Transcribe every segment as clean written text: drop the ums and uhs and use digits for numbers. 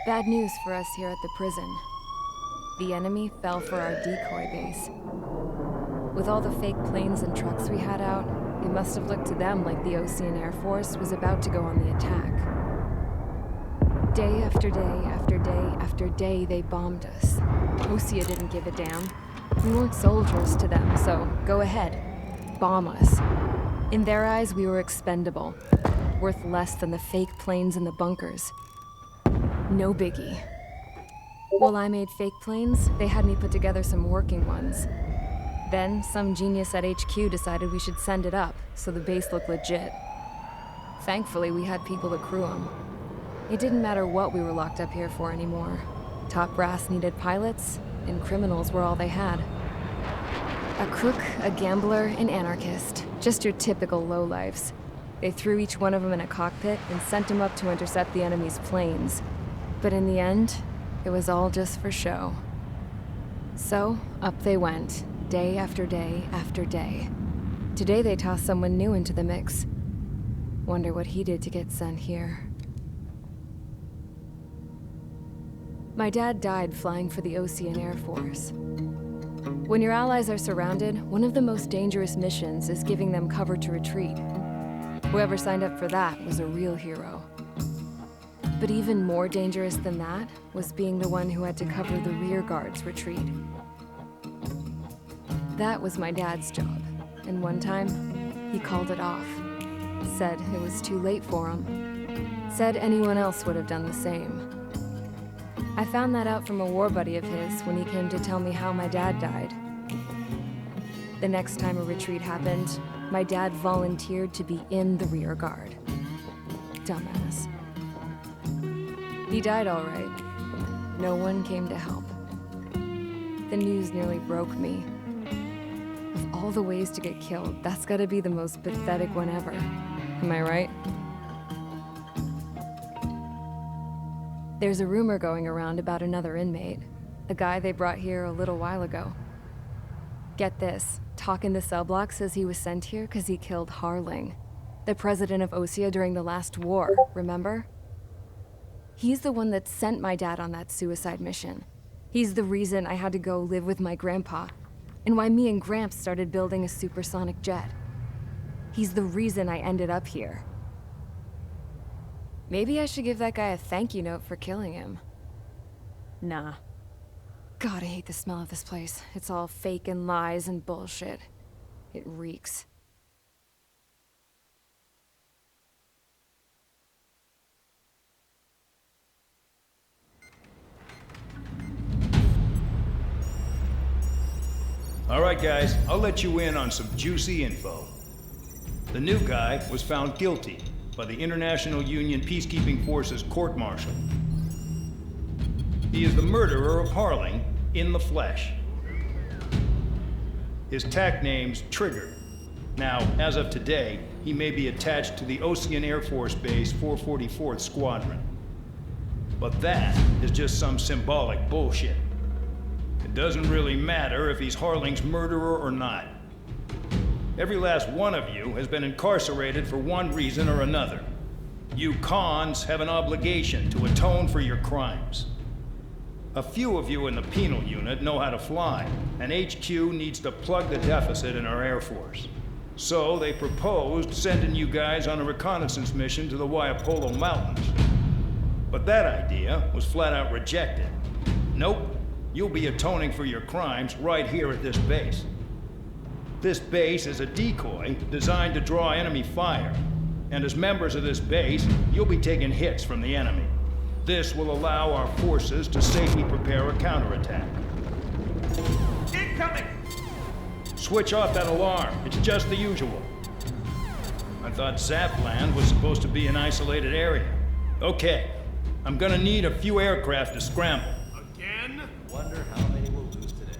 Bad news for us here at the prison. The enemy fell for our decoy base. With all the fake planes and trucks we had out, it must have looked to them like the Ocean Air Force was about to go on the attack. Day after day after day after day, they bombed us. Osea didn't give a damn. We weren't soldiers to them, so go ahead. Bomb us. In their eyes, we were expendable. Worth less than the fake planes in the bunkers. No biggie. While I made fake planes, they had me put together some working ones. Then, some genius at HQ decided we should send it up, so the base looked legit. Thankfully, we had people to crew them. It didn't matter what we were locked up here for anymore. Top brass needed pilots, and criminals were all they had. A crook, a gambler, an anarchist. Just your typical lowlifes. They threw each one of them in a cockpit and sent them up to intercept the enemy's planes. But in the end, it was all just for show. So, up they went, day after day after day. Today they tossed someone new into the mix. Wonder what he did to get sent here. My dad died flying for the Ocean Air Force. When your allies are surrounded, one of the most dangerous missions is giving them cover to retreat. Whoever signed up for that was a real hero. But even more dangerous than that was being the one who had to cover the rear guard's retreat. That was my dad's job, and one time, he called it off. Said it was too late for him. Said anyone else would have done the same. I found that out from a war buddy of his when he came to tell me how my dad died. The next time a retreat happened, my dad volunteered to be in the rear guard. Dumbass. He died all right. No one came to help. The news nearly broke me. Of all the ways to get killed, that's gotta be the most pathetic one ever. Am I right? There's a rumor going around about another inmate. A guy they brought here a little while ago. Get this, talk in the cell block says he was sent here because he killed Harling, the president of Osea during the last war, remember? He's the one that sent my dad on that suicide mission. He's the reason I had to go live with my grandpa, and why me and Gramps started building a supersonic jet. He's the reason I ended up here. Maybe I should give that guy a thank you note for killing him. Nah. God, I hate the smell of this place. It's all fake and lies and bullshit. It reeks. All right, guys, I'll let you in on some juicy info. The new guy was found guilty by the International Union Peacekeeping Forces court-martial. He is the murderer of Harling in the flesh. His TAC name's Trigger. Now, as of today, he may be attached to the Ocean Air Force Base 444th Squadron. But that is just some symbolic bullshit. It doesn't really matter if he's Harling's murderer or not. Every last one of you has been incarcerated for one reason or another. You cons have an obligation to atone for your crimes. A few of you in the penal unit know how to fly, and HQ needs to plug the deficit in our Air Force. So they proposed sending you guys on a reconnaissance mission to the Waiapolo Mountains. But that idea was flat out rejected. Nope. You'll be atoning for your crimes right here at this base. This base is a decoy designed to draw enemy fire. And as members of this base, you'll be taking hits from the enemy. This will allow our forces to safely prepare a counterattack. Incoming! Switch off that alarm. It's just the usual. I thought Zapland was supposed to be an isolated area. Okay, I'm gonna need a few aircraft to scramble. Again? Wonder how many we'll lose today.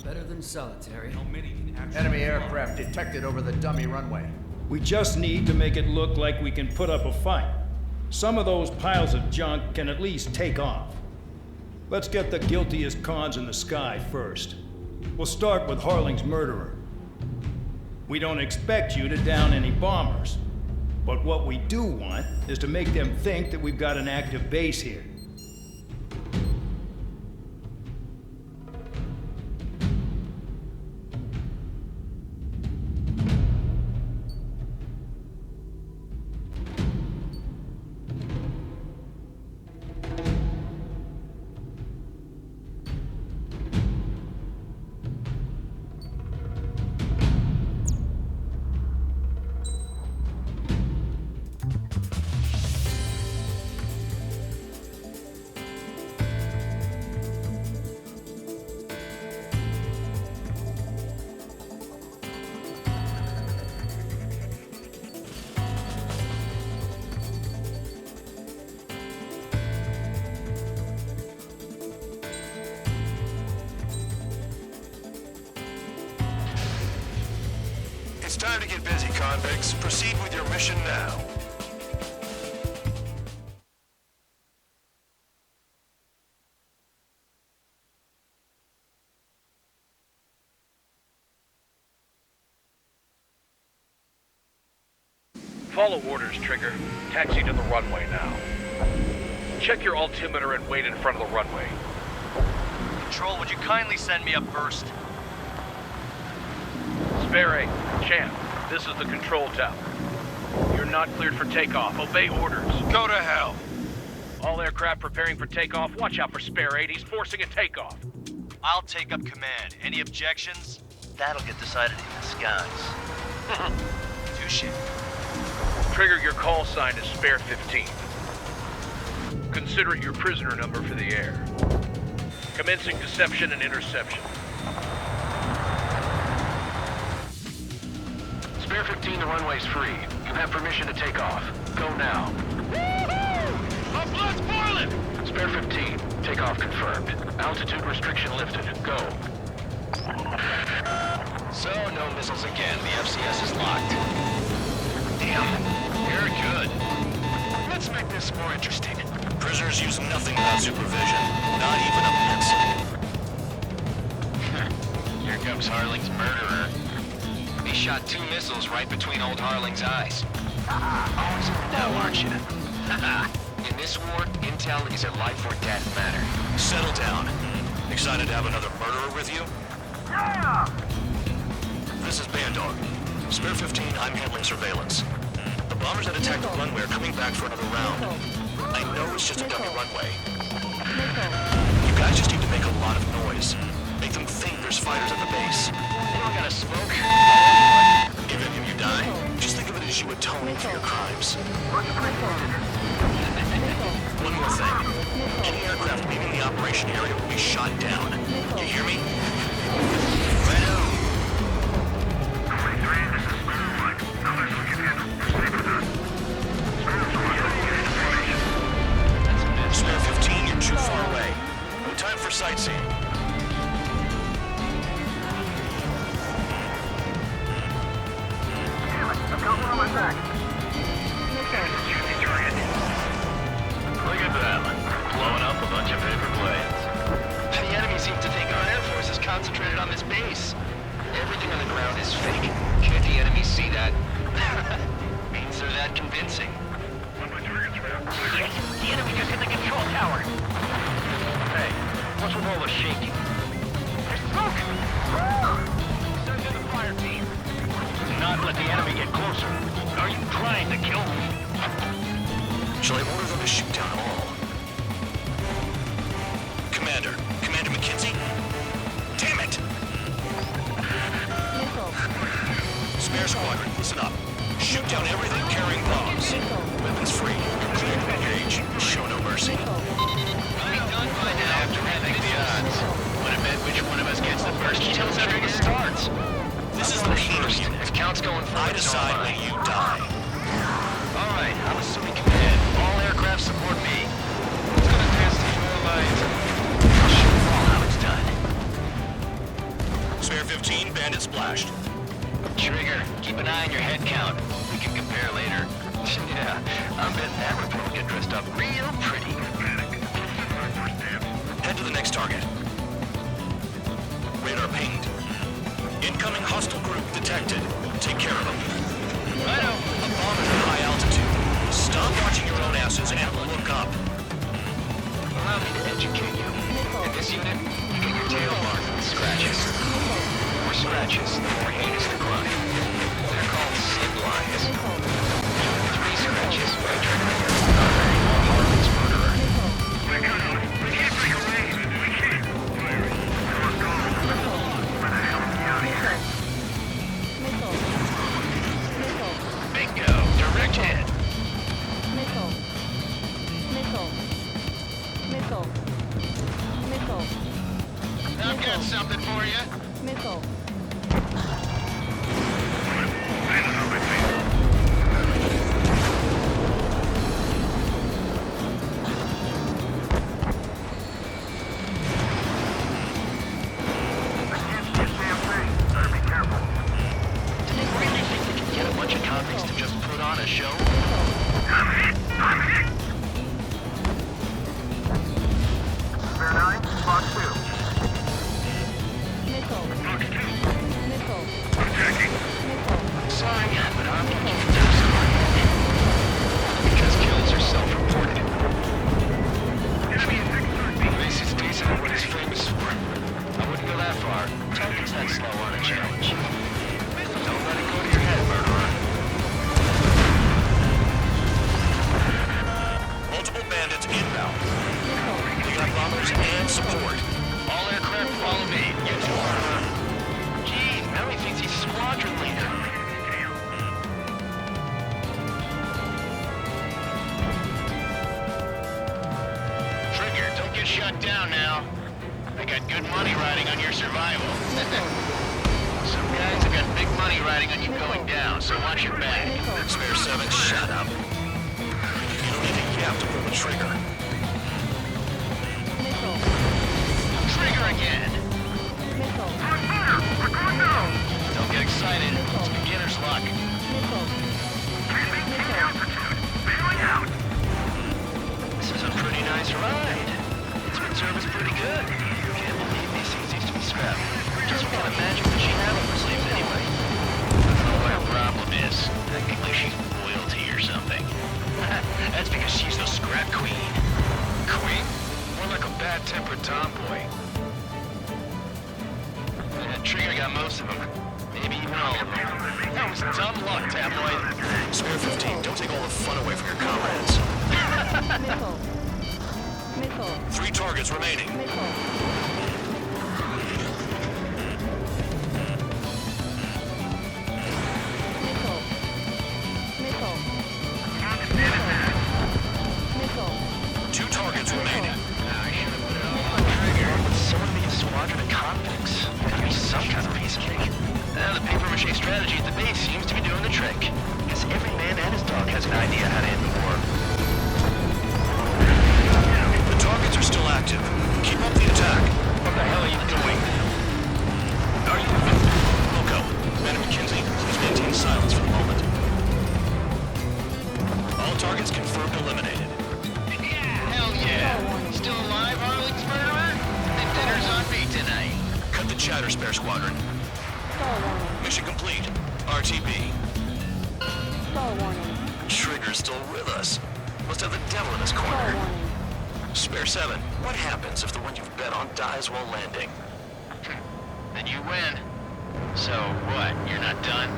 Better than solitary. How many can actually... Enemy aircraft detected over the dummy runway. We just need to make it look like we can put up a fight. Some of those piles of junk can at least take off. Let's get the guiltiest cons in the sky first. We'll start with Harling's murderer. We don't expect you to down any bombers. But what we do want is to make them think that we've got an active base here. It's time to get busy, convicts. Proceed with your mission now. Follow orders, Trigger. Taxi to the runway now. Check your altimeter and wait in front of the runway. Control, would you kindly send me up first? Spare 8, Champ, this is the control tower. You're not cleared for takeoff. Obey orders. Go to hell. All aircraft preparing for takeoff. Watch out for Spare 8. He's forcing a takeoff. I'll take up command. Any objections? That'll get decided in the skies. Touche. Trigger, your call sign is Spare 15. Consider it your prisoner number for the air. Commencing deception and interception. Spare 15, the runway's free. You have permission to take off. Go now. Woohoo! Our blood's boiling! Spare 15, takeoff confirmed. Altitude restriction lifted. Go. So, no missiles again. The FCS is locked. Damn. You're good. Let's make this more interesting. Prisoners use nothing without supervision. Not even a pencil. Here comes Harling's murderer. He shot 2 missiles right between old Harling's eyes. Always now, aren't you? In this war, intel is a life or death matter. Settle down. Excited to have another murderer with you? Yeah! This is Bandog. Spare 15, I'm handling surveillance. The bombers that attacked the runway are coming back for another round. I know it's just a dummy runway. You guys just need to make a lot of noise. Make them think there's fighters at the base. They don't gotta smoke. If any of you die, just think of it as you atoning for your crimes. One more thing. Any aircraft leaving the operation area will be shot down. You hear me? Righto. Spare 15, you're too far away. No time for sightseeing. Look at them. Blowing up a bunch of paper planes. The enemy seems to think our air force is concentrated on this base. Everything on the ground is fake. Can't the enemy see that? Means they're that convincing. Shit! The enemy just hit the control tower. Hey, what's with all the shaking? There's smoke! Send in the fire team. Do not let the enemy get closer. Are you trying to kill me? Shall I order them to shoot down all? Commander McKenzie? Damn it! Spare squadron, listen up. Shoot down everything carrying bombs. Weapons free. Clear to engage. Show no mercy. Done by now. Have to rethink the odds. What about which one of us gets the first kill trigger starts? This is the first. If count's going for I decide when you die. All right, I'm assuming command. All aircraft support me. Who's gonna dance to your lines? I'll show you all how it's done. Spare 15, bandit splashed. Trigger, keep an eye on your head count. We can compare later. Yeah, I'm betting that report will get dressed up real pretty. Head to the next target. Radar pinged. detected. Take care of them. Righto. A bomb at high altitude. Stop watching your own asses and look up. Allow me to educate you. In this unit, you get your tail marked with scratches. The more scratches, the more heinous the crime. They're called slip lines. 3 scratches by triggering your Harlan's murderer. We can't break away. We can't. Bingo. Direct hit. I've got something for you. Do you really think we can get a bunch of convicts to just put on a show? I'm hit! Spare 9, Box 2. Sorry, but I'm looking for because kills are self-reported. This is basically what he's famous for. I wouldn't go that far. Target's not slow on a challenge. Don't let it go to your head, murderer. Multiple bandits inbound. We got bombers and support. All aircraft follow me. You two are... Gee, now he thinks he's squadron leader. Trigger, don't get shut down now. I got good money riding on your survival. Some guys have got big money riding on you going down, so watch your back. Spare 7, shut up. You don't need a yap to pull the trigger. Trigger again. Don't get excited. It's beginner's luck. This is a pretty nice ride. It's been serviced pretty good. Can't believe these things used to be scrapped. Just can't imagine what she had up her sleeves anyway. I don't know what her problem is. Acting like she's royalty or something. That's because she's the scrap queen. Queen? More like a bad-tempered tomboy. Trigger got most of them. Maybe even all of them. That was dumb luck, tabloid. Spare 15, don't take all the fun away from your comrades. 3 targets remaining. Two targets remaining. Someone made a squadron of convicts. Gotta be some kind of piece of cake. The paper-mache strategy at the base seems to be doing the trick. Guess every man and his dog has an idea how to end the war. The targets are still active. Keep up the attack. What the hell are you doing? Are you... Loco, Madam McKinsey, please maintain silence for the moment. All targets confirmed eliminated. Hell yeah! Still alive, Harley's murderer? Then dinner's on me tonight. Cut the chatter, Spare Squadron. Mission complete. RTB. Trigger's still with us. Must have the devil in his corner. Spare 7, what happens if the one you've bet on dies while landing? Then you win. So what, you're not done?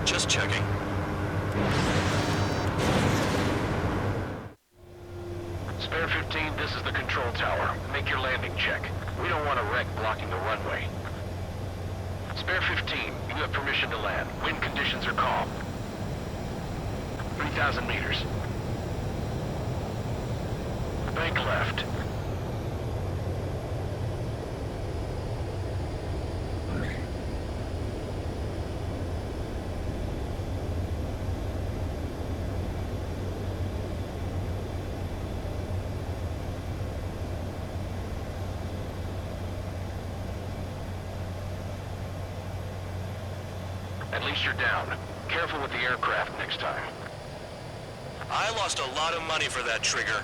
Just checking. Spare 15, this is the control tower. Make your landing check. We don't want a wreck blocking the runway. Spare 15, you have permission to land. Wind conditions are calm. 3,000 meters. Bank left. At least you're down. Careful with the aircraft next time. I lost a lot of money for that trigger.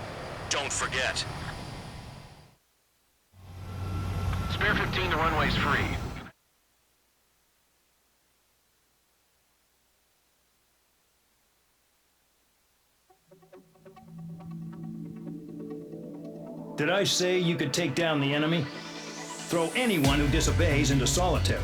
Don't forget. Spare 15, the runway's free. Did I say you could take down the enemy? Throw anyone who disobeys into solitary.